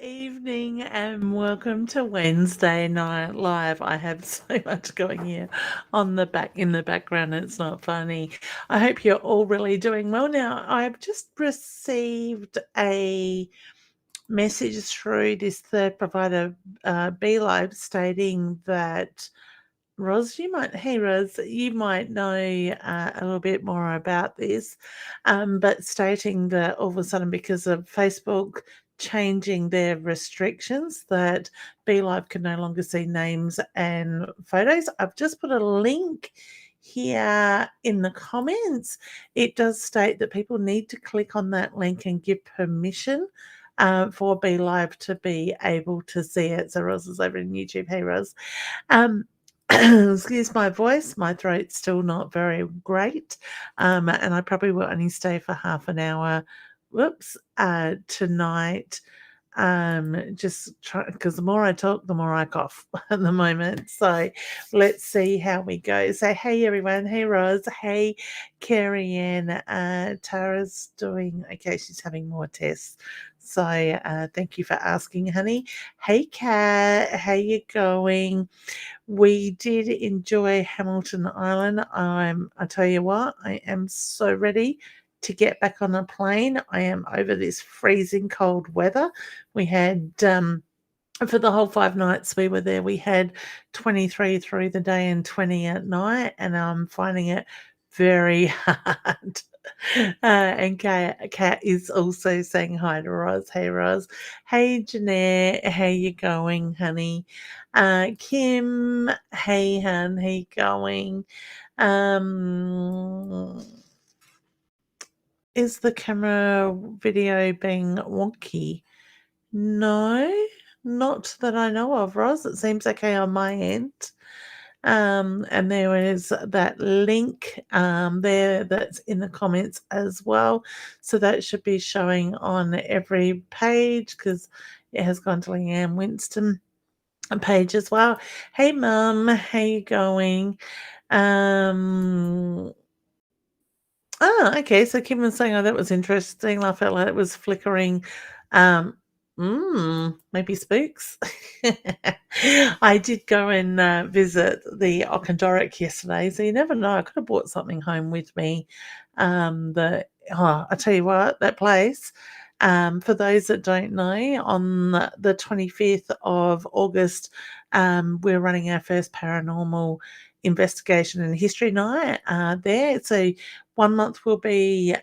evening and welcome to Wednesday Night Live. I have so much going here on the back in the background. It's not funny. I hope you're all really doing well. Now, I've just received a message through this third provider, Be Live, stating that hey Roz, you might know a little bit more about this, but stating that all of a sudden, because of Facebook changing their restrictions, that BeLive can no longer see names and photos. I've just put a link here in the comments. It does state that people need to click on that link and give permission for BeLive to be able to see it. So Roz is over in YouTube. Hey Roz. Um, excuse my voice, my throat's still not very great, and I probably will only stay for half an hour, tonight, just try because the more I talk, the more I cough at the moment, so let's see how we go. So, hey everyone, hey Roz, hey Carrie Ann, Tara's doing okay, she's having more tests, so thank you for asking, honey. Hey Kat, how you going? We did enjoy Hamilton Island. I tell you what, I am so ready to get back on a plane. I am over this freezing cold weather. We had for the whole 5 nights we were there, we had 23 through the day and 20 at night, and I'm finding it very hard. And Kat is also saying hi to Roz. Hey Roz. Hey Jeanette, how you going, honey? Kim, hey hun, how you going? Um, is the camera video being wonky? No, not that I know of, Roz. It seems okay on my end. And there is that link there that's in the comments as well. So that should be showing on every page because it has gone to Leanne Winston page as well. Hey mum, how you going? Um okay. So Kim was saying, oh, that was interesting. I felt like it was flickering. Um, maybe spooks. I did go and visit the Okandoric yesterday, so you never know. I could have brought something home with me. I tell you what, that place. For those that don't know, on the 25th of August, we're running our first paranormal investigation and history night there. So 1 month will be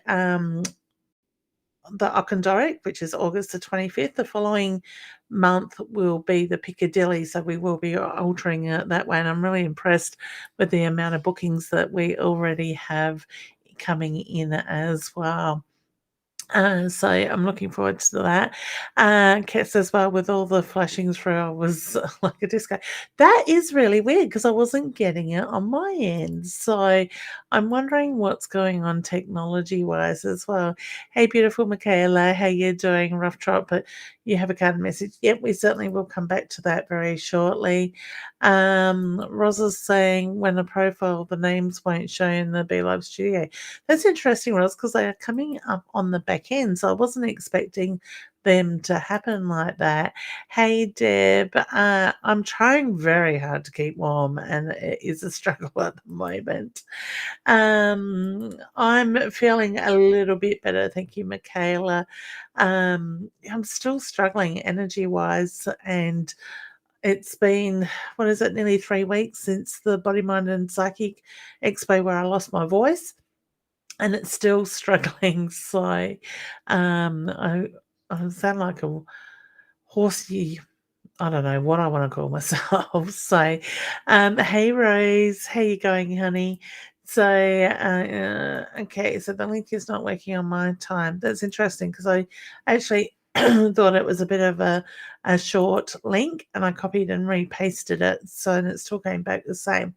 the Okandoric, which is August the 25th. The following month will be the Piccadilly, so we will be altering it that way. And I'm really impressed with the amount of bookings that we already have coming in as well. So I'm looking forward to that. Kat says, well, with all the flashing through, I was like a disco. That is really weird because I wasn't getting it on my end. So I'm wondering what's going on technology-wise as well. Hey, beautiful Michaela, how you doing? Rough trot, but you have a card message. Yep, we certainly will come back to that very shortly. Roz is saying when a profile, the names won't show in the Be Live studio. That's interesting, Roz, because they are coming up on the back end, so I wasn't expecting them to happen like that. Hey, Deb, I'm trying very hard to keep warm, and it is a struggle at the moment. I'm feeling a little bit better, thank you, Michaela. I'm still struggling energy-wise, and it's been, what is it, nearly 3 weeks since the Body, Mind and Psychic Expo where I lost my voice, and it's still struggling. So, I sound like a horsey. I don't know what I want to call myself. So, hey Rose, how you going, honey? So, okay, so the link is not working on my time. That's interesting because I actually thought it was a bit of a short link and I copied and repasted it. So, and it still came back the same.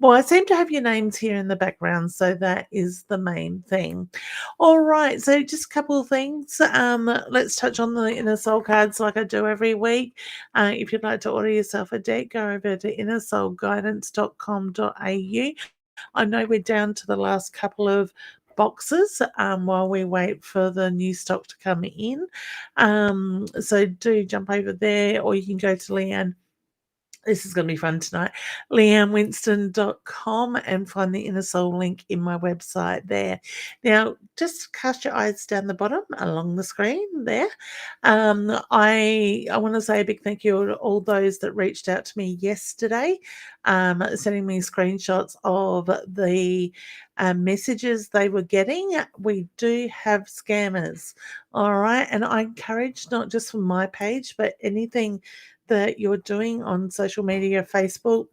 Well, I seem to have your names here in the background, so that is the main thing. All right, so just a couple of things. Let's touch on the inner soul cards like I do every week. If you'd like to order yourself a deck, go over to innersoulguidance.com.au. I know we're down to the last couple of boxes while we wait for the new stock to come in. So do jump over there, or you can go to Leanne. This is going to be fun tonight. LeanneWinston.com and find the Inner Soul link in my website there. Now, just cast your eyes down the bottom along the screen there. I want to say a big thank you to all those that reached out to me yesterday, sending me screenshots of the messages they were getting. We do have scammers, all right, and I encourage, not just from my page, but anything that you're doing on social media, Facebook,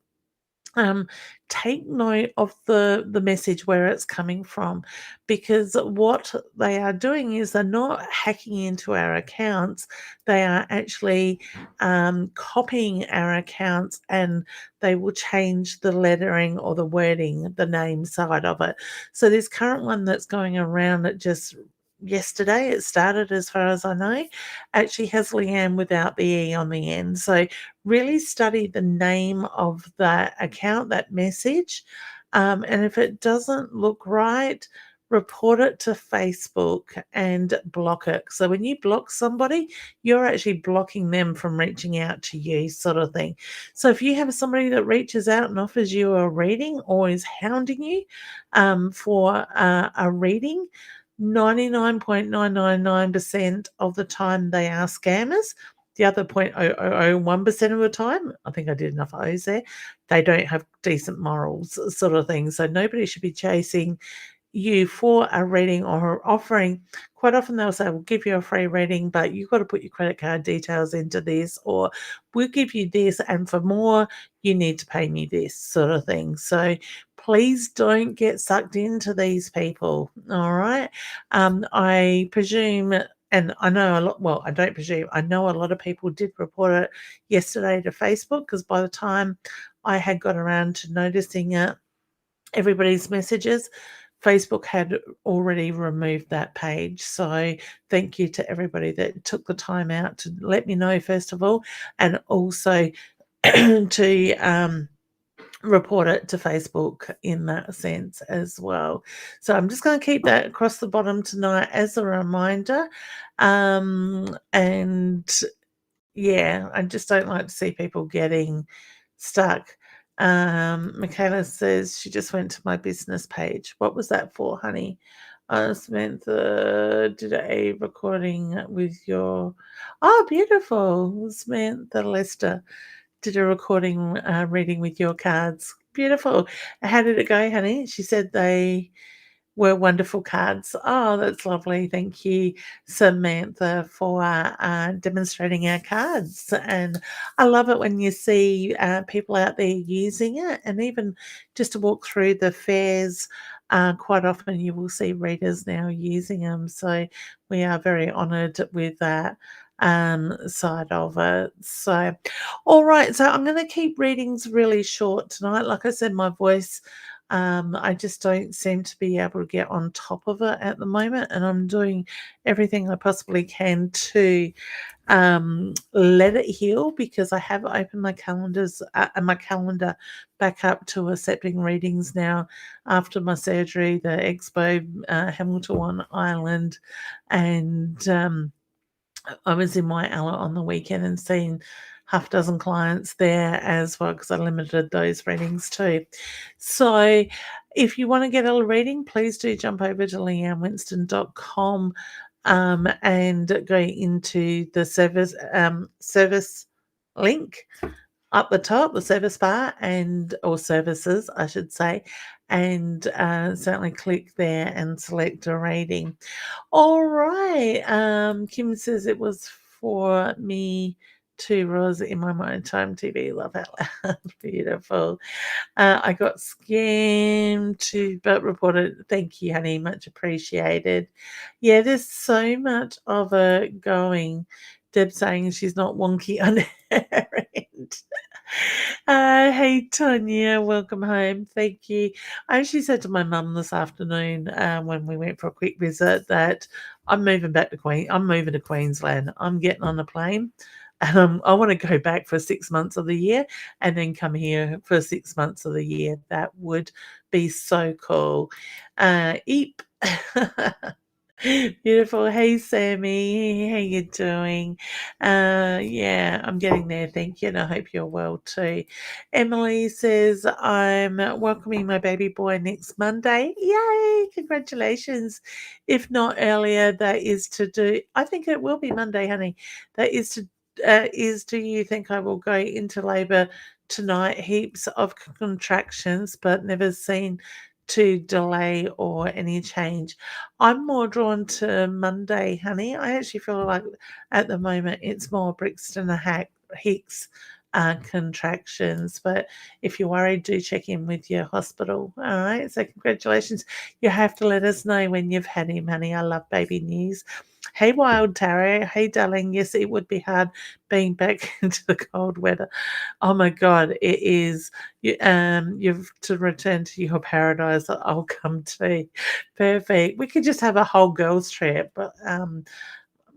um, take note of the message where it's coming from, because what they are doing is they're not hacking into our accounts. They are actually copying our accounts, and they will change the lettering or the wording, the name side of it. So this current one that's going around, it just yesterday it started, as far as I know, actually has Leanne without the E on the end. So really study the name of that account, that message. And if it doesn't look right, report it to Facebook and block it. So when you block somebody, you're actually blocking them from reaching out to you, sort of thing. So if you have somebody that reaches out and offers you a reading or is hounding you for a reading, 99.999% of the time they are scammers. The other 0.0001% of the time, I think I did enough O's there, they don't have decent morals, sort of thing. So nobody should be chasing you for a reading or offering. Quite often they'll say, we'll give you a free reading, but you've got to put your credit card details into this, or we'll give you this, and for more, you need to pay me this, sort of thing. So please don't get sucked into these people, all right? I presume, and I know a lot, well, I don't presume, I know a lot of people did report it yesterday to Facebook, because by the time I had got around to noticing it, everybody's messages, Facebook had already removed that page. So thank you to everybody that took the time out to let me know, first of all, and also to report it to Facebook in that sense as well. So I'm just going to keep that across the bottom tonight as a reminder. And yeah, I just don't like to see people getting stuck. Michaela says she just went to my business page. What was that for, honey? Samantha did a recording with your. Oh, beautiful. Samantha Lester did a recording reading with your cards. Beautiful. How did it go, honey? She said they were wonderful cards. Oh, that's lovely. Thank you, Samantha, for demonstrating our cards. And I love it when you see people out there using it, and even just to walk through the fairs. Quite often you will see readers now using them. So we are very honoured with that side of it. So, all right. So I'm going to keep readings really short tonight. Like I said, my voice, I just don't seem to be able to get on top of it at the moment, and I'm doing everything I possibly can to let it heal, because I have opened my my calendar back up to accepting readings now after my surgery, the expo, Hamilton Island, and I was in Waiala on the weekend and seen half a dozen clients there as well, because I limited those readings too. So if you want to get a reading, please do jump over to leannewinston.com and go into the service link up the top, the service bar, and or services, I should say, and certainly click there and select a reading. All right. Kim says it was for me too, Rose, in my mind. Time TV, love out loud. Beautiful. I got scammed too, but reported. Thank you, honey. Much appreciated. Yeah, there's so much of it going. Deb saying she's not wonky on her end. Hey, Tanya, welcome home. Thank you. I actually said to my mum this afternoon when we went for a quick visit that I'm moving back to I'm moving to Queensland. I'm getting on a plane, and I want to go back for 6 months of the year and then come here for 6 months of the year. That would be so cool. Eep Beautiful. Hey, Sammy. How you doing? Yeah, I'm getting there. Thank you, and I hope you're well too. Emily says, I'm welcoming my baby boy next Monday. Yay! Congratulations. If not earlier, that is to do, I think it will be Monday, honey. That is to, do you think I will go into labour tonight? Heaps of contractions, but never seen to delay or any change. I'm more drawn to Monday, honey. I actually feel like at the moment it's more Brixton Hicks contractions. But if you're worried, do check in with your hospital. All right. So congratulations. You have to let us know when you've had him, honey. I love baby news. Hey, Wild Taro. Hey, darling. Yes, it would be hard being back into the cold weather. Oh my God, it is. You've to return to your paradise. I'll come to. Perfect. We could just have a whole girls trip, but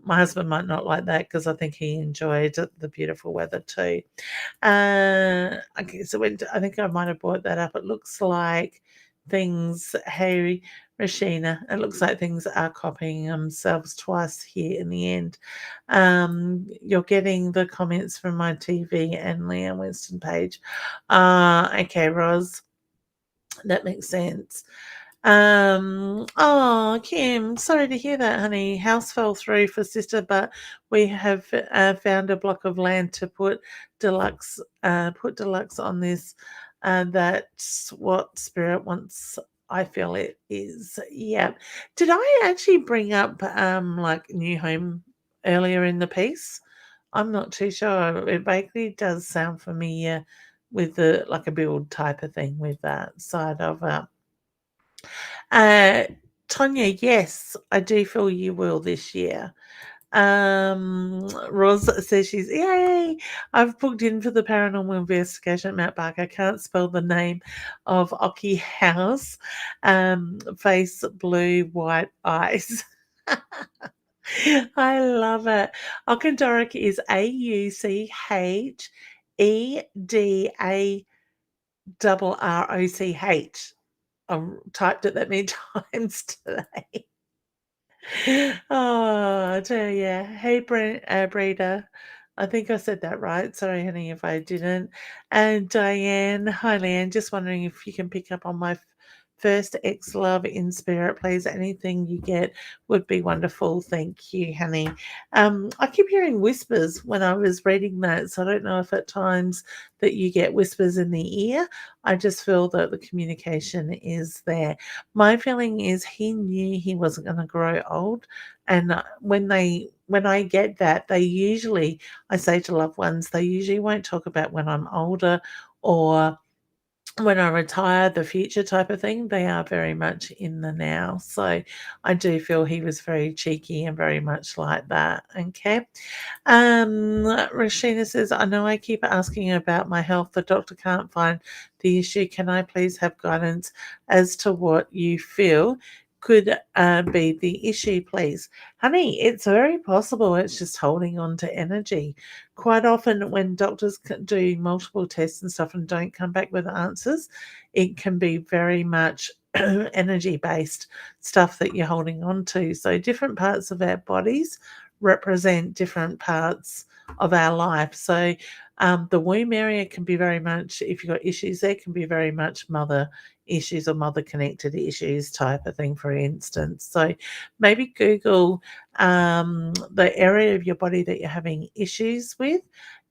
my husband might not like that because I think he enjoyed the beautiful weather too. Okay, so I think I might have brought that up. It looks like things. Hey, Rashina, it looks like things are copying themselves twice here in the end. You're getting the comments from my TV and Leanne Winston page. Okay, Roz, that makes sense. Oh, Kim, sorry to hear that, honey. House fell through for sister, but we have found a block of land to put deluxe on this. That's what spirit wants. I feel it is. Yeah. Did I actually bring up like new home earlier in the piece? I'm not too sure. It vaguely does sound familiar with the like a build type of thing with that side of uh, Tonya, yes, I do feel you will this year. Roz says she's yay. I've booked in for the paranormal investigation at Mount Barker. I can't spell the name of Oki House. Face blue, white eyes. I love it. Okendoric is AUCHEDARROCH. I've typed it that many times today. Oh, I tell you. Hey, Breda. I think I said that right. Sorry, honey, if I didn't. And Diane. Hi, Leanne. Just wondering if you can pick up on my first ex love in spirit, please. Anything you get would be wonderful. Thank you, honey. I keep hearing whispers when I was reading that, so I don't know if at times that you get whispers in the ear. I just feel that the communication is there. My feeling is he knew he wasn't going to grow old, and when I get that, they usually, I say to loved ones, they usually won't talk about when I'm older or when I retire, the future type of thing. They are very much in the now. So I do feel he was very cheeky and very much like that. Okay. Rashina says, I know I keep asking about my health. The doctor can't find the issue. Can I please have guidance as to what you feel could be the issue, please? Honey, it's very possible it's just holding on to energy. Quite often, when doctors do multiple tests and stuff and don't come back with answers, it can be very much energy based stuff that you're holding on to. So, different parts of our bodies represent different parts of our life. So, the womb area can be very much, if you've got issues there, can be very much mother issues or mother connected issues type of thing, for instance. So, maybe Google the area of your body that you're having issues with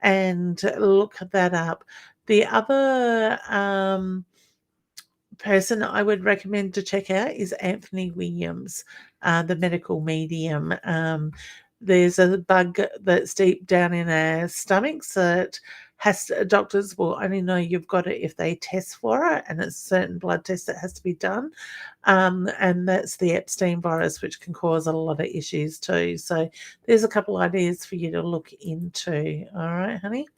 and look that up. The other person I would recommend to check out is Anthony Williams, the medical medium. There's a bug that's deep down in our stomachs that doctors will only know you've got it if they test for it, and it's certain blood tests that has to be done. And that's the Epstein virus, which can cause a lot of issues too. So there's a couple ideas for you to look into. All right, honey.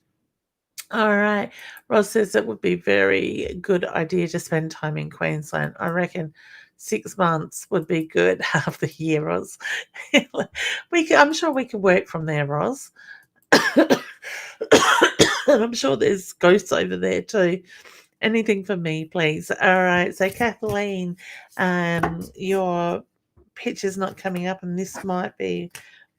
All right. Ross says it would be very good idea to spend time in Queensland. I reckon 6 months would be good half the year, Ross. I'm sure we could work from there, Ross. And I'm sure there's ghosts over there too. Anything for me, please. All right. So Kathleen, your picture's not coming up, and this might be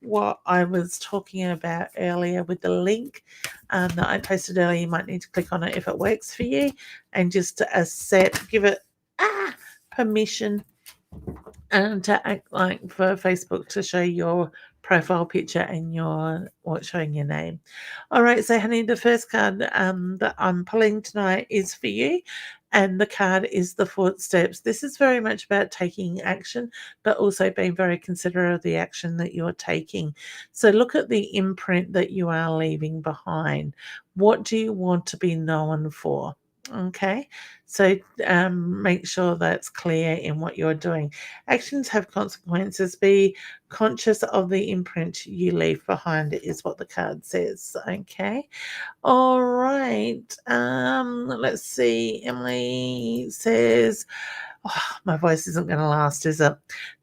what I was talking about earlier with the link that I posted earlier. You might need to click on it if it works for you, and just give it permission to act like for Facebook to show your profile picture and showing your name. All right, so honey, the first card that I'm pulling tonight is for you, and the card is the footsteps. This is very much about taking action, but also being very considerate of the action that you're taking. So look at the imprint that you are leaving behind. What do you want to be known for? Okay, so make sure that's clear in what you're doing. Actions have consequences. Be conscious of the imprint you leave behind, is what the card says. Okay. All right. Let's see. Emily says, oh, my voice isn't going to last, is it?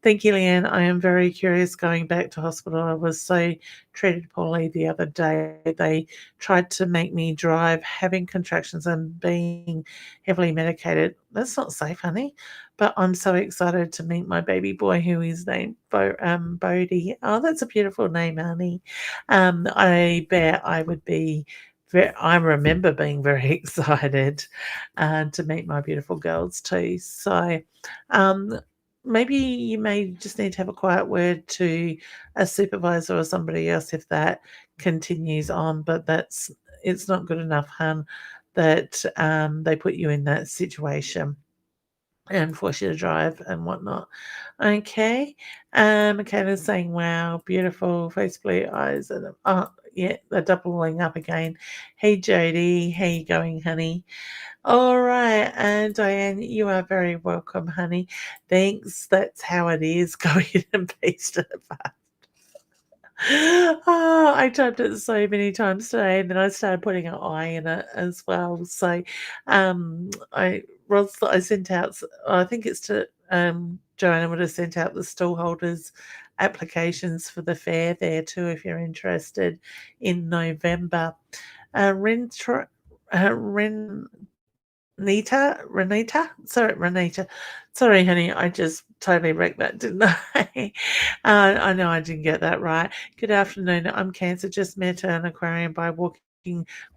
Thank you, Leanne. I am very curious going back to hospital. I was so treated poorly the other day. They tried to make me drive, having contractions and being heavily medicated. That's not safe, honey. But I'm so excited to meet my baby boy, who is named Bodhi. Oh, that's a beautiful name, honey. I bet I would be. I remember being very excited to meet my beautiful girls too. So um, maybe you may just need to have a quiet word to a supervisor or somebody else if that continues on. But it's not good enough, hun, that they put you in that situation and force you to drive and whatnot. Okay. Michaela's saying, wow, beautiful face blue eyes. And yeah, they're doubling up again. Hey, Jody, how you going, honey? All right. And Diane, you are very welcome, honey. Thanks. That's how it is. Go ahead and paste it. Oh, I typed it so many times today, and then I started putting an I in it as well. So, I sent out. I think it's to Joanna would have sent out the stall holders applications for the fair there too, if you're interested in November. Ren, Ren Renita. Sorry, honey, I just totally wrecked that, didn't I? I know I didn't get that right. Good afternoon. I'm Cancer. Just met an aquarium by walking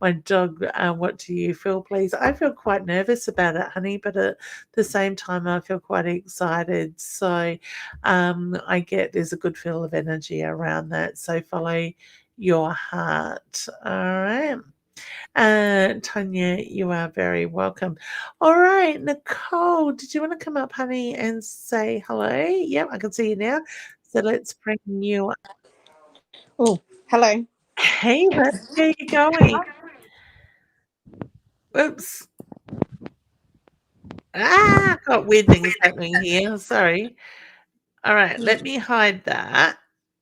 my dog. What do you feel, please? I feel quite nervous about it, honey, but at the same time, I feel quite excited. So I get there's a good feel of energy around that. So follow your heart. All right. Tanya, you are very welcome. All right, Nicole, did you want to come up, honey, and say hello? Yep, I can see you now. So let's bring you up. Oh, hello. Hey, how you going? Oops. Got weird things happening here. Sorry. All right, let me hide that.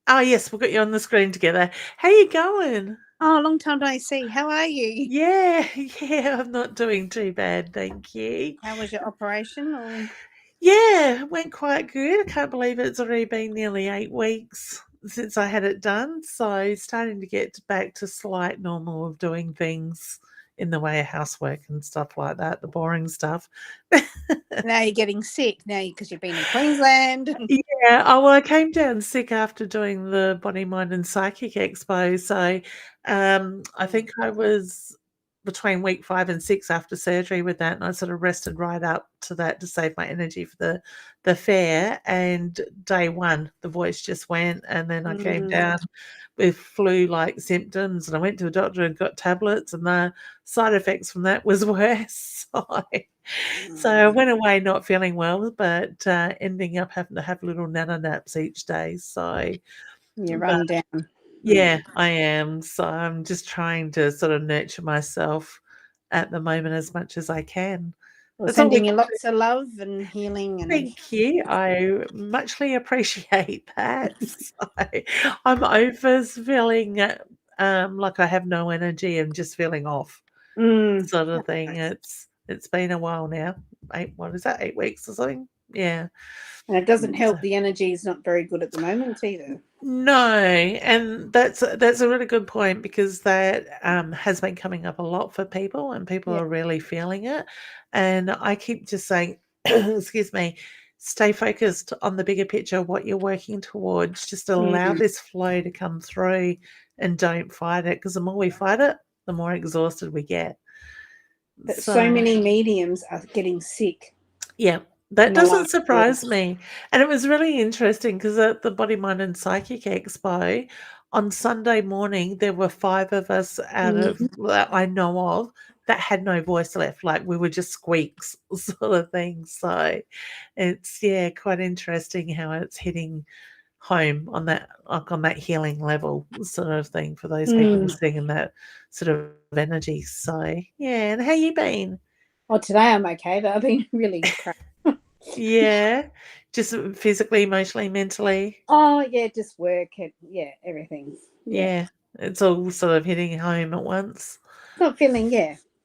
Oh, yes, we've got you on the screen together. How you going? Oh, long time no see. How are you? Yeah, yeah, I'm not doing too bad, thank you. How was your operation? Yeah, it went quite good. I can't believe it's already been nearly 8 weeks since I had it done, so starting to get back to slight normal of doing things in the way of housework and stuff like that, the boring stuff. Now you're getting sick now because you've been in Queensland. Yeah, oh, well, I came down sick after doing the Body, Mind and Psychic Expo, so, I think I was between week 5 and 6 after surgery with that, and I sort of rested right up to that to save my energy for the fair, and day 1, the voice just went, and then I came down with flu-like symptoms, and I went to a doctor and got tablets, and the side effects from that was worse. So I went away not feeling well, but ending up having to have little nana naps each day. So, You're but run down. yeah, I am. So I'm just trying to sort of nurture myself at the moment as much as I can. Well, That's all we sending you can do. lots of love and healing and Thank you. I muchly appreciate that. So I'm over feeling like I have no energy and just feeling off, sort of thing. nice. It's been a while now. What is that? 8 weeks or something? Yeah. And it doesn't So help. The energy is not very good at the moment either. no, and that's a really good point because that has been coming up a lot for people, and people Yeah. are really feeling it. And I keep just saying, excuse me, stay focused on the bigger picture, what you're working towards. Just allow Mm. this flow to come through, and don't fight it because the more we fight it, the more exhausted we get. But so So many mediums are getting sick yeah, in that the doesn't last week. surprise me. And it was really interesting because at the Body, Mind and Psychic Expo on Sunday morning, there were 5 of us out of Mhm. that I know of that had no voice left. Like we were just squeaks sort of thing. So it's, yeah, quite interesting how it's hitting home on that, like on that healing level sort of thing for those people Mm. sitting in that sort of energy. So yeah, and how you been? Well, today I'm okay, but I've been really crap. Yeah, just physically, emotionally, mentally. Oh yeah, just work and yeah, everything. Yeah, Yeah, it's all sort of hitting home at once. not feeling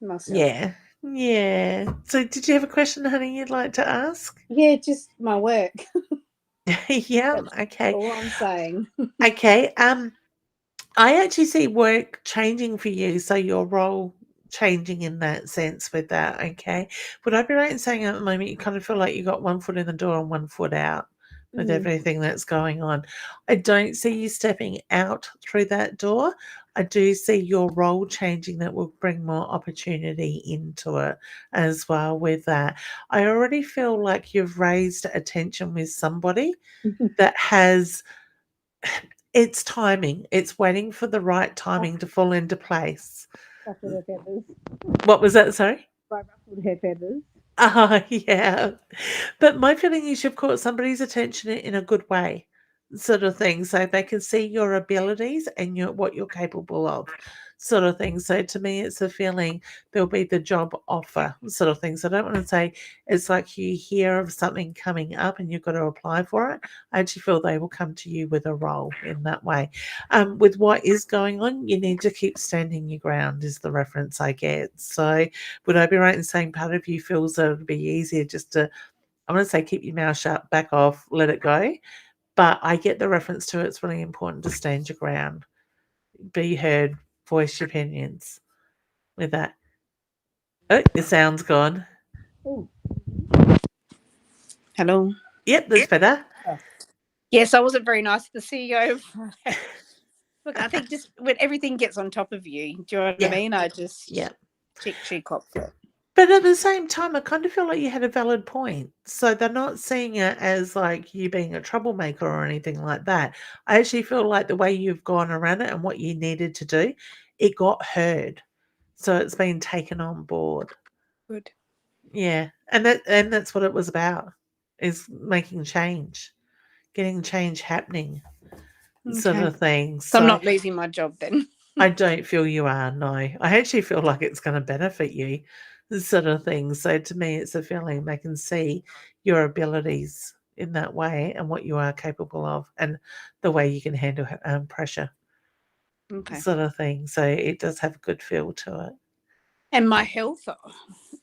myself. Yeah, yeah. So, did you have a question, honey, you'd like to ask? Yeah, just my work. Yeah, That's okay. all I'm saying. Okay. I actually see work changing for you, so your role changing in that sense with that, okay? Would I be right in saying at the moment you kind of feel like you got one foot in the door and one foot out with Mm. everything that's going on? I don't see you stepping out through that door. I do see your role changing that will bring more opportunity into it as well with that. I already feel like you've raised attention with somebody that has it's timing. It's waiting for the right timing to fall into place. Ruffled her feathers. What was that? Sorry? I ruffled her feathers. Oh, yeah. But my feeling is you've caught somebody's attention in a good way, sort of thing. So they can see your abilities and what you're capable of, sort of thing. So to me, it's a feeling there'll be the job offer, sort of thing. So I don't want to say it's like you hear of something coming up and you've got to apply for it. I actually feel they will come to you with a role in that way. With what is going on, you need to keep standing your ground, is the reference I get. So would I be right in saying part of you feels that it would be easier just to, I'm going to say, keep your mouth shut, back off, let it go? But I get the reference to it's really important to stand your ground, be heard, voice your opinions with that. Oh, your sound's gone. Ooh. Hello. Yep, that's better. Oh. Yes, I wasn't very nice to the CEO. Look, I think just when everything gets on top of you, do you know what I Yeah, mean? I just yeah. she cops it. But at the same time, I kind of feel like you had a valid point. So they're not seeing it as like you being a troublemaker or anything like that. I actually feel like the way you've gone around it and what you needed to do, it got heard. So it's been taken on board. Good. Yeah. And that's what it was about, is making change, getting change happening, sort Okay. of thing. So I'm So not losing my job then. I don't feel you are, no. I actually feel like it's gonna benefit you, sort of thing. So to me, it's a feeling they can see your abilities in that way and what you are capable of and the way you can handle pressure, Okay. sort of thing. So it does have a good feel to it. And my health,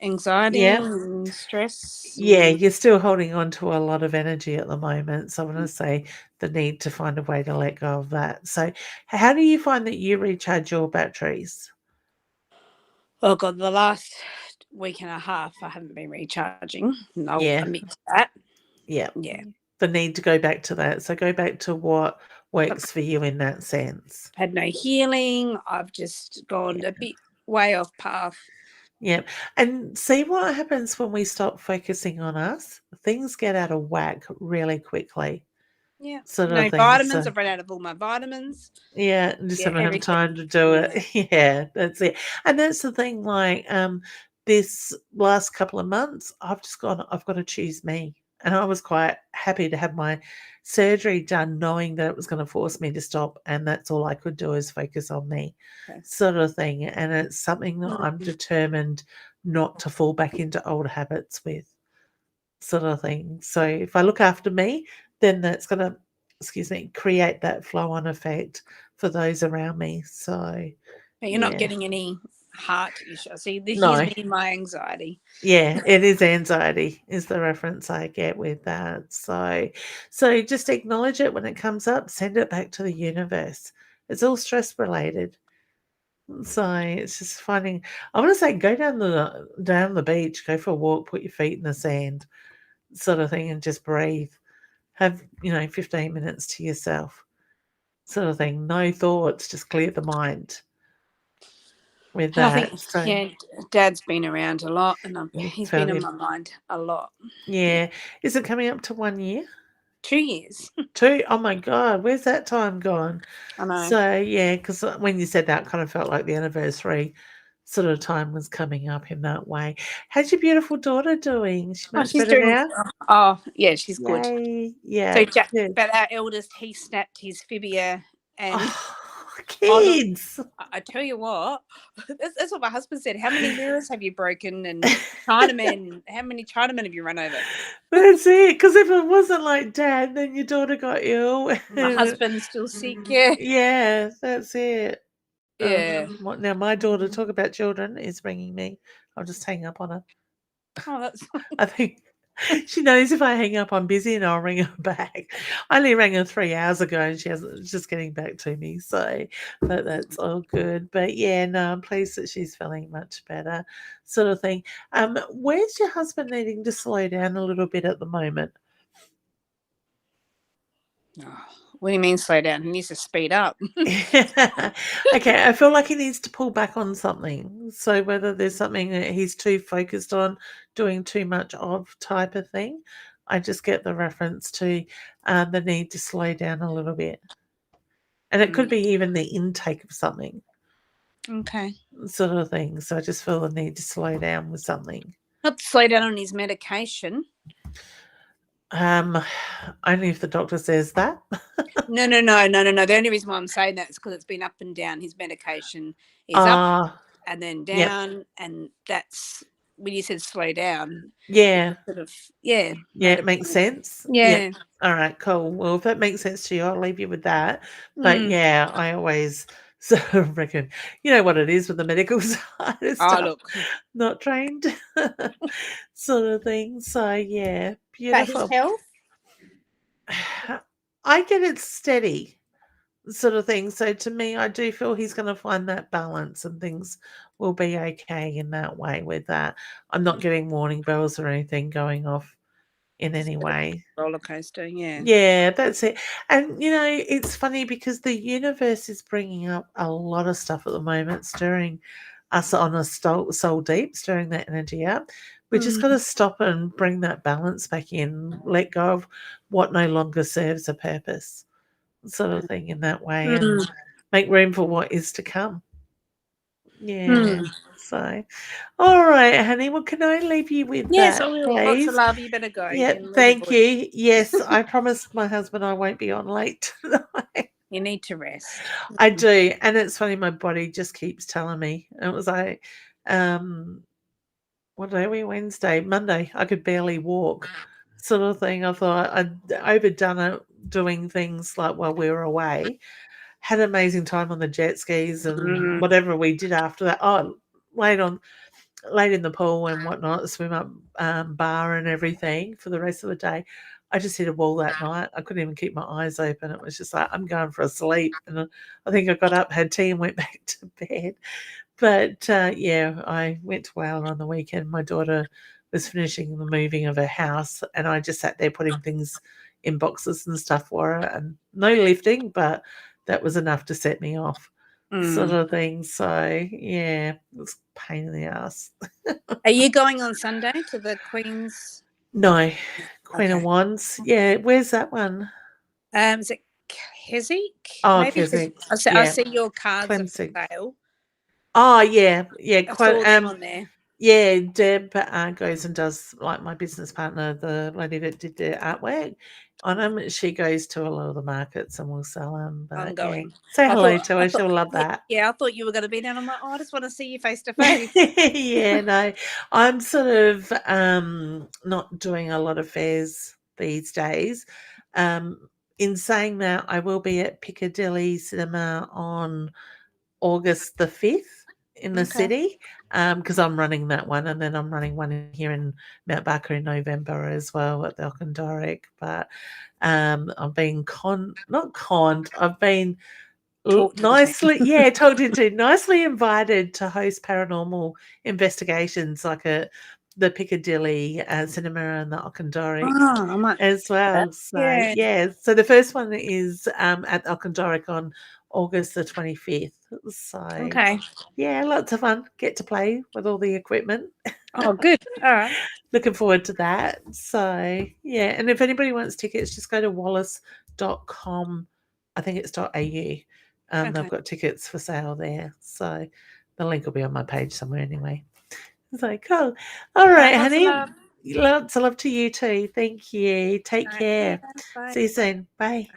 anxiety Yeah. and stress. Yeah, you're still holding on to a lot of energy at the moment. So I want to say the need to find a way to let go of that. So how do you find that you recharge your batteries? Oh God, the last week and a half I haven't been recharging. And I'll Yeah. admit to that. Yeah. Yeah. The need to go back to that. So go back to what I've works for you in that sense. had no healing. I've just gone a Yeah. bit way off path. Yeah. And see what happens when we stop focusing on us? Things get out of whack really quickly, Yeah. sort No of thing. vitamins. So I've run out of all my vitamins. yeah, just Yeah, haven't had everything. time to do it. Yeah. Yeah, that's it. And that's the thing, like, this last couple of months, I've just gone, I've got to choose me. And I was quite happy to have my surgery done, knowing that it was going to force me to stop. And that's all I could do is focus on me, Okay. sort of thing. And it's something that I'm Mm. determined not to fall back into old habits with, sort of thing. So if I look after me, then that's going to, excuse me, create that flow on effect for those around me. So But you're not yeah. getting any heart issue. See, here's No. me and my anxiety. Yeah, it is anxiety is the reference I get with that. So just acknowledge it when it comes up, send it back to the universe. It's all stress related. So it's just finding I want to say go down the beach, go for a walk, put your feet in the sand, sort of thing, and just breathe. Have, 15 minutes to yourself, sort of thing. No thoughts, just clear the mind with And I think, that. So yeah, Dad's been around a lot, and you he's been felt in it. my mind a lot. Yeah. Is it coming up to 1 year? 2 years. 2? Oh my God, where's that time gone? I know. So, yeah, because when you said that, it kind of felt like the anniversary sort of time was coming up in that way. How's your beautiful daughter doing? Is she Oh, much she's better doing. now? Oh, yeah, she's good. Yay. Yeah, So, good. but our eldest, he snapped his fibia, and Oh, oh look, kids. I tell you what, that's what my husband said. How many mirrors have you broken? And Chinamen, how many Chinamen have you run over? That's it. Because if it wasn't like Dad, then your daughter got ill. My husband's still sick. Yeah, Yeah, that's it. yeah. Now my daughter, talk about children, is ringing me. I'll just hang up on her. Oh, that's I think she knows if I hang up, I'm busy and I'll ring her back. I only rang her 3 hours ago and she's just getting back to me. So that's all good. But yeah, no, I'm pleased that she's feeling much better, sort of thing. Where's your husband needing to slow down a little bit at the moment? oh, what do you mean slow down? He needs to speed up. Okay, I feel like he needs to pull back on something. So whether there's something that he's too focused on, doing too much of type of thing, I just get the reference to the need to slow down a little bit. And it could be even the intake of something, Okay. sort of thing. So I just feel the need to slow down with something. Not to slow down on his medication. Um, Only if the doctor says that. No. The only reason why I'm saying that is because it's been up and down. His medication is up and then Yep. down, and that's when you said slow down. Yeah. Sort of, Yeah, it makes sense. Yeah. All right, cool. Well, if that makes sense to you, I'll leave you with that. But Mm. yeah, I always sort of reckon, you know what it is with the medical side of stuff, Look. not trained, sort of thing. So yeah, But his beautiful. health? I get it steady, sort of thing. So to me, I do feel he's going to find that balance and things will be okay in that way with that. I'm not getting warning bells or anything going off in any way. Roller coaster, yeah. Yeah, that's it. And, it's funny because the universe is bringing up a lot of stuff at the moment, stirring us on a soul deep, stirring that energy up. We just got to stop and bring that balance back in, let go of what no longer serves a purpose, sort of thing in that way, and make room for what is to come. Yeah. So, all right, honey. Well, can I leave you with Yes, that, I will. Lots of please? love. You better go. Yeah, And thank you. Yes, I promised my husband I won't be on late tonight. You need to rest. I do, and it's funny, my body just keeps telling me. It was like, what day are we? Wednesday, Monday. I could barely walk, sort of thing. I thought I'd overdone it doing things like while we were away. Had an amazing time on the jet skis and whatever we did after that. Oh, laid in the pool and whatnot, swim up bar and everything for the rest of the day. I just hit a wall that night. I couldn't even keep my eyes open. It was just like, I'm going for a sleep. And I think I got up, had tea, and went back to bed. But yeah, I went to Wales on the weekend. My daughter was finishing the moving of her house, and I just sat there putting things in boxes and stuff for her, and no lifting, but that was enough to set me off, sort of thing. So yeah, it was a pain in the ass. Are you going on Sunday to the Queen's? No, Queen of Wands. Yeah, where's that one? Is it Keswick? Oh, Maybe Keswick. I Yeah, see your cards are for Clemson. sale. Oh yeah, I saw them on there. Yeah, Deb goes and does, like, my business partner, the lady that did the artwork on them. She goes to a lot of the markets and will sell them. I'm But yeah, going. say hello to her. She'll love that. Yeah, I thought you were going to be there. I'm like, I just want to see you face to face. Yeah, no, I'm sort of not doing a lot of fairs these days. In saying that, I will be at Piccadilly Cinema on August the 5th in the Okay. city, because I'm running that one, and then I'm running one here in Mount Barker in November as well at the Okendoric. But I've been not conned. I've been Talked into. talked into, nicely invited to host paranormal investigations like the Piccadilly Cinema and the Okendoric Oh, I might as do that. well. So Yeah. yeah, so the first one is at Okendoric on August the 25th. So Okay. yeah, lots of fun. Get to play with all the equipment. Oh, good. All right. Looking forward to that. So yeah, and if anybody wants tickets, just go to wallace.com. I think it's .au. They've Okay. got tickets for sale there. So the link will be on my page somewhere anyway. So cool. All All right, right. Lots of honey. love. Lots of love to you too. Thank you. Take All right. See ya. care. Bye. See you soon. Bye.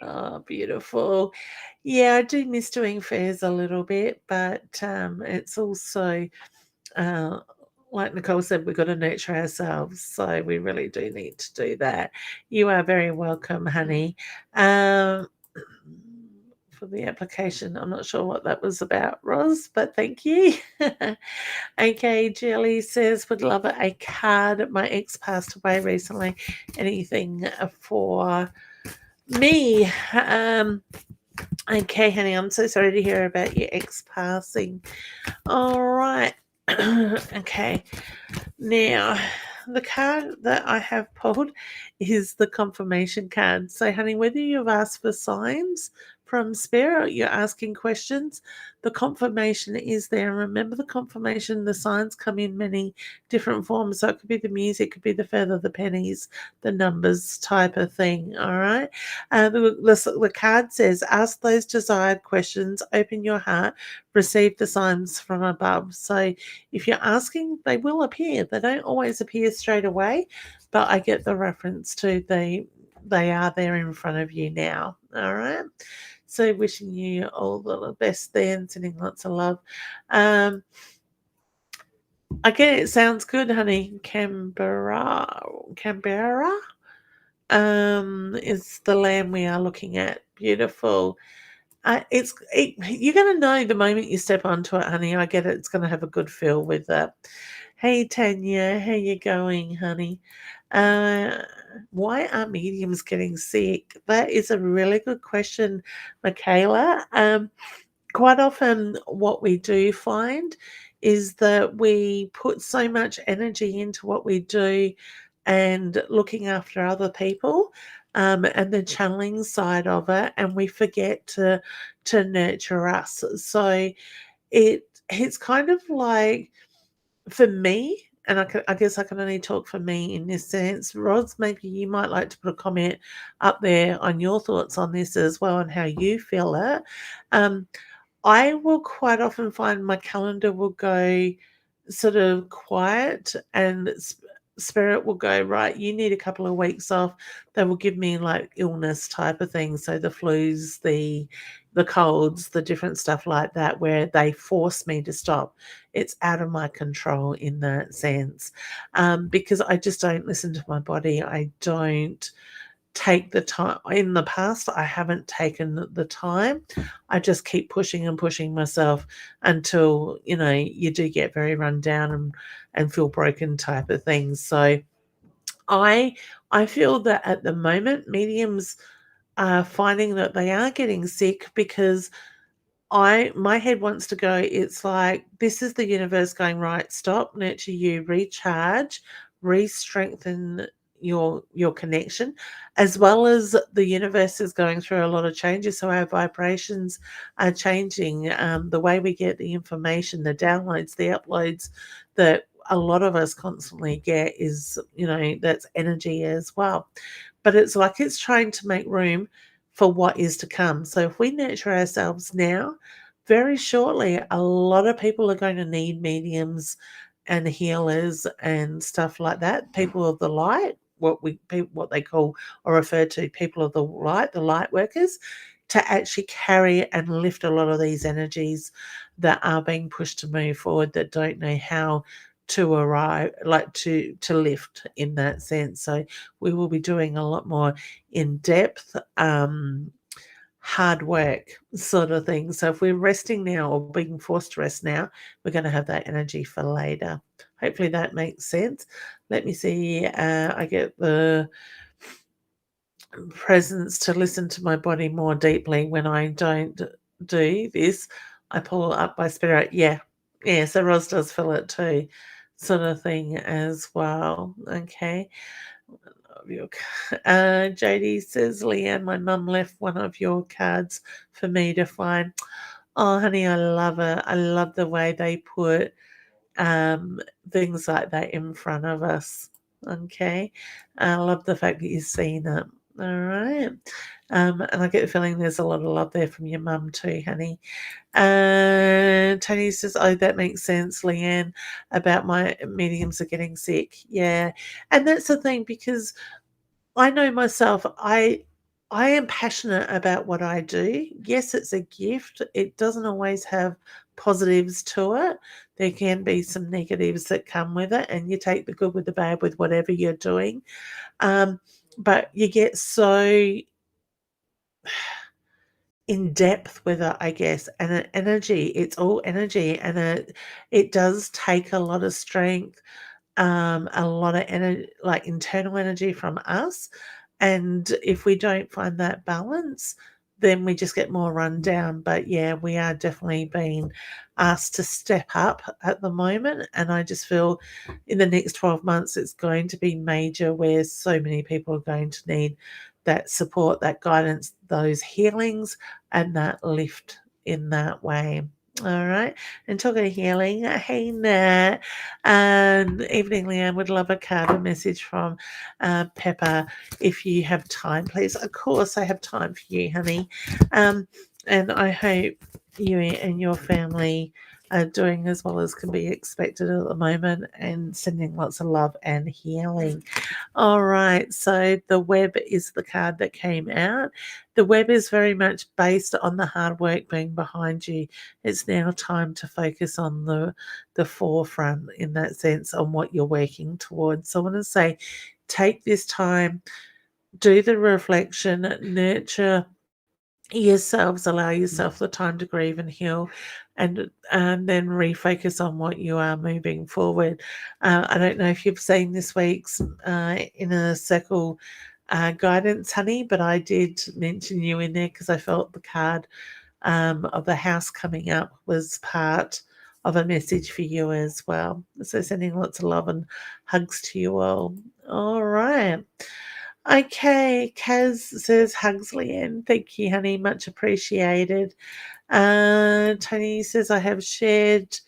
Oh, beautiful. Yeah, I do miss doing fairs a little bit, but it's also uh, like Nicole said, we've got to nurture ourselves. So we really do need to do that. You are very welcome, honey. Um, for the application, I'm not sure what that was about, Roz, but thank you. Okay, Jelly says, would love a card. My ex passed away recently. Anything for me? Okay, honey, I'm so sorry to hear about your ex passing. All right. Okay. Now, the card that I have pulled is the confirmation card. So, honey, whether you've asked for signs from spirit, you're asking questions, the confirmation is there. Remember the confirmation, the signs come in many different forms. So it could be the music, it could be the feather, the pennies, the numbers type of thing. All right. The card says, ask those desired questions, open your heart, receive the signs from above. So if you're asking, they will appear. They don't always appear straight away, but I get the reference to they are there in front of you now. All right. So wishing you all the best there and sending lots of love. Again, it sounds good, honey. Canberra is the land we are looking at. Beautiful. You're going to know the moment you step onto it, honey. I get it. It's going to have a good feel with that. Hey, Tanya, how you going, honey? Uh, why are mediums getting sick? That is a really good question, Michaela. Quite often what we do find is that we put so much energy into what we do and looking after other people, and the channeling side of it, and we forget to nurture us. So it's kind of like, for me, and I guess I can only talk for me in this sense. Roz, maybe you might like to put a comment up there on your thoughts on this as well and how you feel it. Um, I will quite often find my calendar will go sort of quiet, and spirit will go, right, you need a couple of weeks off. They will give me like illness type of things. So the flus, the colds, the different stuff like that, where they force me to stop. It's out of my control in that sense, because I just don't listen to my body. I don't take the time. In the past, I haven't taken the time. I just keep pushing and pushing myself until, you do get very run down and feel broken type of things. So I I feel that at the moment mediums are finding that they are getting sick because my head wants to go, it's like, this is the universe going, right, stop, nurture you, recharge, re-strengthen your connection, as well as the universe is going through a lot of changes. So our vibrations are changing. The way we get the information, the downloads, the uploads that a lot of us constantly get is, that's energy as well. But it's like it's trying to make room for what is to come. So if we nurture ourselves now, very shortly, a lot of people are going to need mediums and healers and stuff like that. People of the light, what they call or refer to people of the light workers, to actually carry and lift a lot of these energies that are being pushed to move forward, that don't know how to arrive, like to lift in that sense. So we will be doing a lot more in depth hard work sort of thing. So if we're resting now or being forced to rest now, we're going to have that energy for later. Hopefully that makes sense. Let me see. I get the presence to listen to my body more deeply when I don't do this. I pull up by spirit. Yeah. Yeah. So Roz does feel it too, sort of thing as well. Okay. Jody says, Leanne, my mum left one of your cards for me to find. Oh, honey, I love it. I love the way they put things like that in front of us. Okay. I love the fact that you've seen it. All right. And I get the feeling there's a lot of love there from your mum too, honey. Tony says, oh, that makes sense, Leanne, about my mediums are getting sick. Yeah. And that's the thing, because I know myself, I am passionate about what I do. Yes, it's a gift. It doesn't always have positives to it. There can be some negatives that come with it, and you take the good with the bad with whatever you're doing. But you get so in depth with it, I guess, and energy. It's all energy, and it does take a lot of strength, a lot of energy, like internal energy from us. And if we don't find that balance, then we just get more run down. But yeah, we are definitely being asked to step up at the moment. And I just feel in the next 12 months, it's going to be major, where so many people are going to need that support, that guidance, those healings, and that lift in that way. All right. And talking of healing, hey Nat, evening Leanne, would love a card, a message from Pepper if you have time, please. Of course, I have time for you, honey. And I hope you and your family are doing as well as can be expected at the moment, and sending lots of love and healing. All right, so the web is the card that came out. The web is very much based on the hard work being behind you. It's now time to focus on the forefront, in that sense, on what you're working towards. So I want to say, take this time, do the reflection, nurture yourselves, allow yourself the time to grieve and heal, and then refocus on what you are moving forward. I don't know if you've seen this week's Inner Circle guidance, honey, but I did mention you in there because I felt the card of the house coming up was part of a message for you as well. So sending lots of love and hugs to you all. All right. Okay, Kaz says hugs, Leanne. Thank you, honey. Much appreciated. Tony says, I have shared.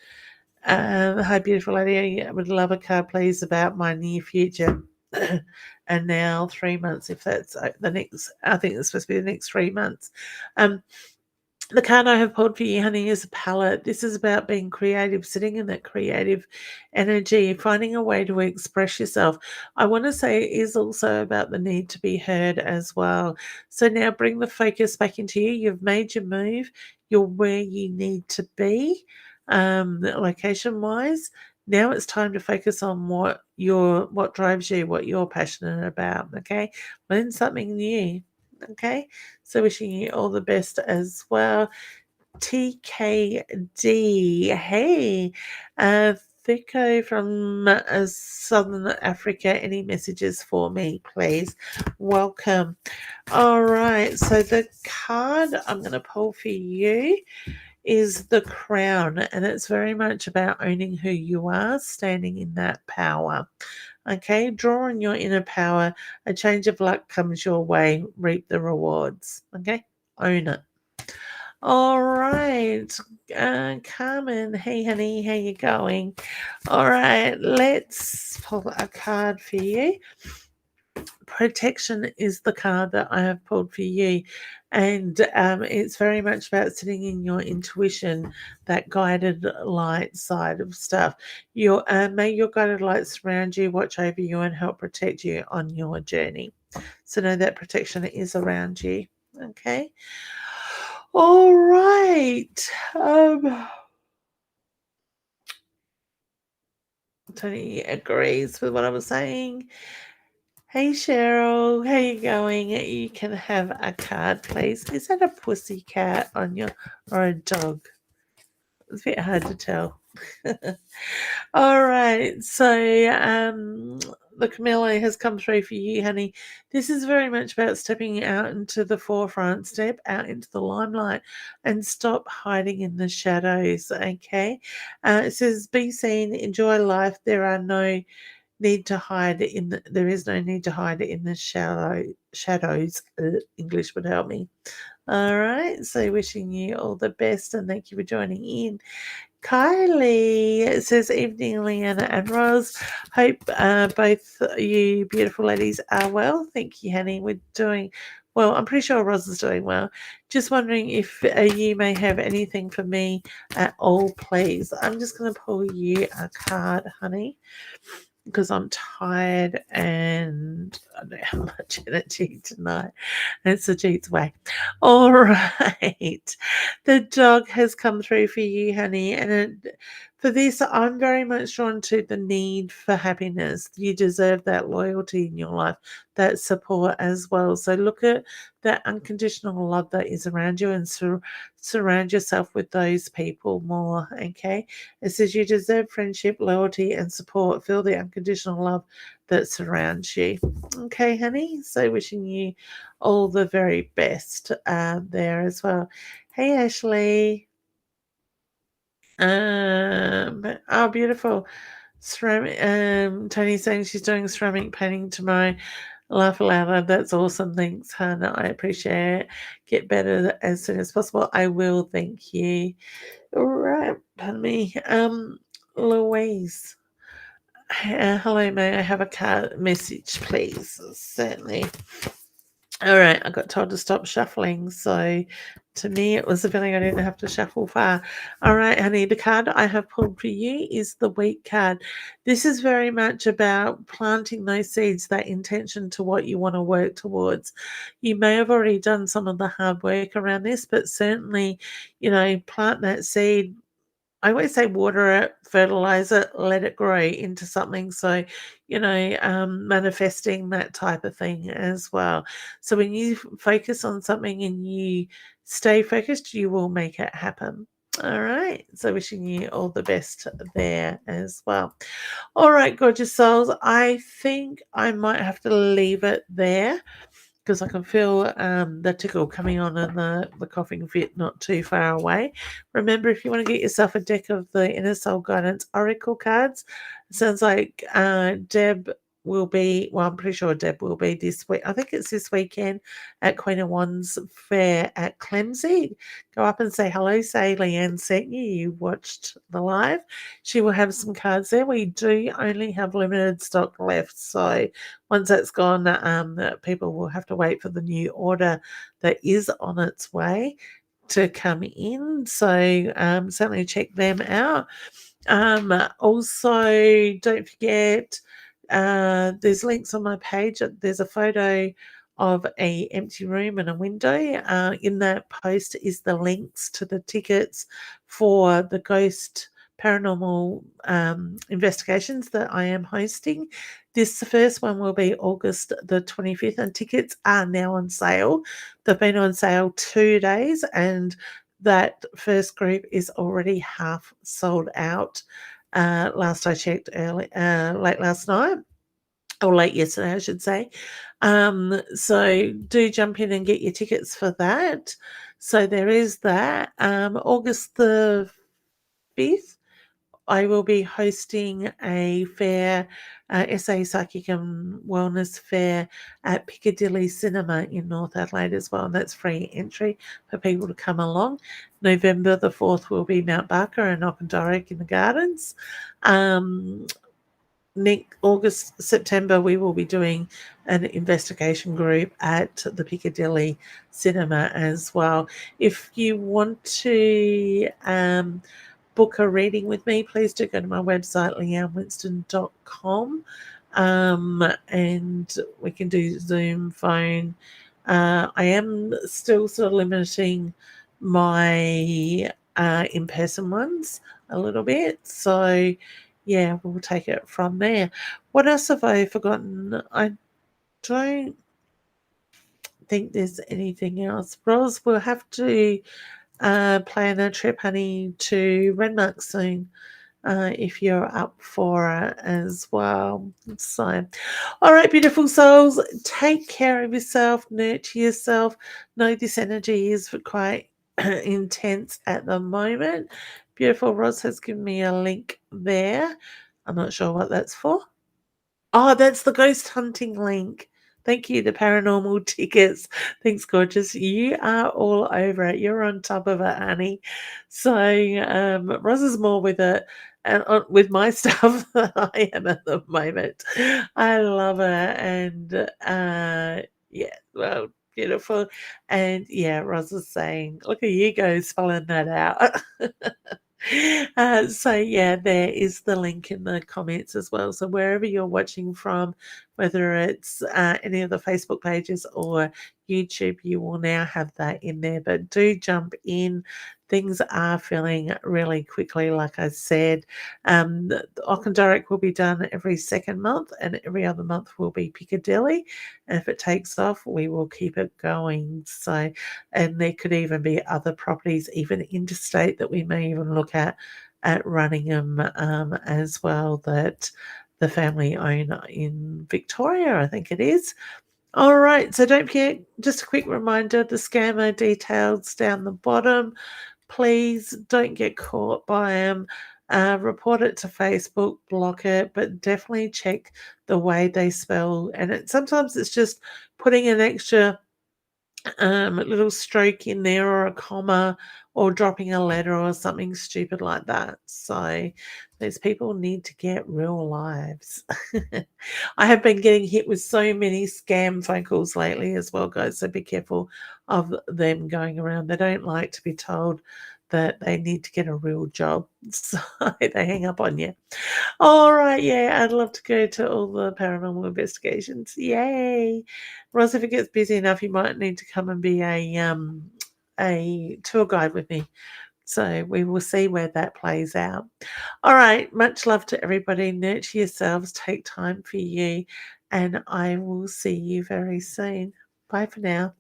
Hi, beautiful lady. I would love a card, please, about my near future. And now 3 months, if that's the next, I think it's supposed to be the next 3 months. The card I have pulled for you, honey, is a palette. This is about being creative, sitting in that creative energy, finding a way to express yourself. I want to say it is also about the need to be heard as well. So now bring the focus back into you. You've made your move. You're where you need to be, location-wise. Now it's time to focus on what drives you, what you're passionate about. Okay, learn something new. Okay, so wishing you all the best as well. TKD, hey, Thiko from Southern Africa. Any messages for me, please? Welcome. All right, so the card I'm going to pull for you is the Crown, and it's very much about owning who you are, standing in that power. Okay, draw on your inner power. A change of luck comes your way. Reap the rewards. Okay, own it. All right, Carmen. Hey, honey, how you going? All right, let's pull a card for you. Protection is the card that I have pulled for you, and it's very much about sitting in your intuition, that guided light side of stuff. May your guided light surround you, watch over you, and help protect you on your journey. So know that protection is around you. Okay. All right. Tony agrees with what I was saying. Hey Cheryl, how you going? You can have a card, please. Is that a pussy cat on your or a dog? It's a bit hard to tell. All right, so the Camilla has come through for you, honey. This is very much about stepping out into the forefront, step out into the limelight, and stop hiding in the shadows. Okay, it says, "Be seen, enjoy life. There is no need to hide in the shadows. English would help me. All right, so wishing you all the best and thank you for joining in. Kylie says, "Evening, Leanna and Roz. Hope both you beautiful ladies are well. Thank you, honey. We're doing well. I'm pretty sure Roz is doing well. Just wondering if you may have anything for me at all, please. I'm just going to pull you a card, honey, because I'm tired and I don't have much energy tonight. It's a Jeet's way. All right. The dog has come through for you, honey. For this, I'm very much drawn to the need for happiness. You deserve that loyalty in your life, that support as well. So look at that unconditional love that is around you and surround yourself with those people more, okay? It says you deserve friendship, loyalty, and support. Feel the unconditional love that surrounds you. Okay, honey? So wishing you all the very best there as well. Hey, Ashley. Oh, beautiful. Ceramic. Tony's saying she's doing ceramic painting tomorrow. Laugh louder. That's awesome. Thanks, Hannah. I appreciate it. Get better as soon as possible. I will. Thank you. All right. Pardon me. Louise. Hello, may I have a card message, please? Certainly. All right, I got told to stop shuffling, so to me it was a feeling I didn't have to shuffle far. All right, honey, the card I have pulled for you is the Wheat card. This is very much about planting those seeds, that intention to what you want to work towards. You may have already done some of the hard work around this, but certainly, plant that seed. I always say water it, fertilize it, let it grow into something. So, manifesting that type of thing as well. So when you focus on something and you stay focused, you will make it happen. All right. So wishing you all the best there as well. All right, gorgeous souls. I think I might have to leave it there because I can feel the tickle coming on and the coughing fit not too far away. Remember, if you want to get yourself a deck of the Inner Soul Guidance Oracle cards, it sounds like Deb will be, well, I'm pretty sure Deb will be this week. I think it's this weekend at Queen of Wands Fair at Clemsey. Go up and say hello, say Leanne sent you. You watched the live. She will have some cards there. We do only have limited stock left, so once that's gone, people will have to wait for the new order that is on its way to come in. So certainly check them out. Also, don't forget, there's links on my page. There's a photo of a empty room and a window. In that post is the links to the tickets for the ghost paranormal investigations that I am hosting. This first one will be August the 25th, and tickets are now on sale. They've been on sale 2 days, and that first group is already half sold out. Last I checked, late last night, or late yesterday, I should say. So do jump in and get your tickets for that. So there is that. August the 5th, I will be hosting a fair, SA Psychic and Wellness Fair at Piccadilly Cinema in North Adelaide as well. And that's free entry for people to come along. November the 4th will be Mount Barker and Okendorek in the Gardens. September, we will be doing an investigation group at the Piccadilly Cinema as well. If you want to book a reading with me, please do go to my website, leannewinston.com, and we can do Zoom, phone. I am still sort of limiting my in-person ones a little bit, so yeah, we'll take it from there. What else have I forgotten? don't think there's anything else. Ros, we'll have to plan a trip, honey, to Renmark soon. If you're up for it as well. So, all right, beautiful souls, take care of yourself, nurture yourself. Know this energy is quite intense at the moment. Beautiful Roz has given me a link there. I'm not sure what that's for. Oh, that's the ghost hunting link. Thank you, the paranormal tickets. Thanks, gorgeous. You are all over it. You're on top of it, honey. So, Roz is more with it and with my stuff than I am at the moment. I love it, and yeah, well, beautiful. And yeah, Roz is saying, "Look at you go spelling that out." So yeah, there is the link in the comments as well. So wherever you're watching from, whether it's any of the Facebook pages or YouTube, you will now have that in there. But do jump in. Things are filling really quickly, like I said. The Direct will be done every second month, and every other month will be Piccadilly. And if it takes off, we will keep it going. So, and there could even be other properties, even interstate, that we may even look at running them as well, that the family own in Victoria, I think it is. All right, so don't forget, just a quick reminder, the scammer details down the bottom. Please don't get caught by them. Report it to Facebook, block it, but definitely check the way they spell. And sometimes it's just putting an extra little stroke in there or a comma or dropping a letter or something stupid like that. So those people need to get real lives. I have been getting hit with so many scam phone calls lately as well, guys. So be careful of them going around. They don't like to be told that they need to get a real job. So they hang up on you. All right, yeah, I'd love to go to all the paranormal investigations. Yay. Ross, if it gets busy enough, you might need to come and be a tour guide with me. So we will see where that plays out. All right, much love to everybody. Nurture yourselves, take time for you, and I will see you very soon. Bye for now.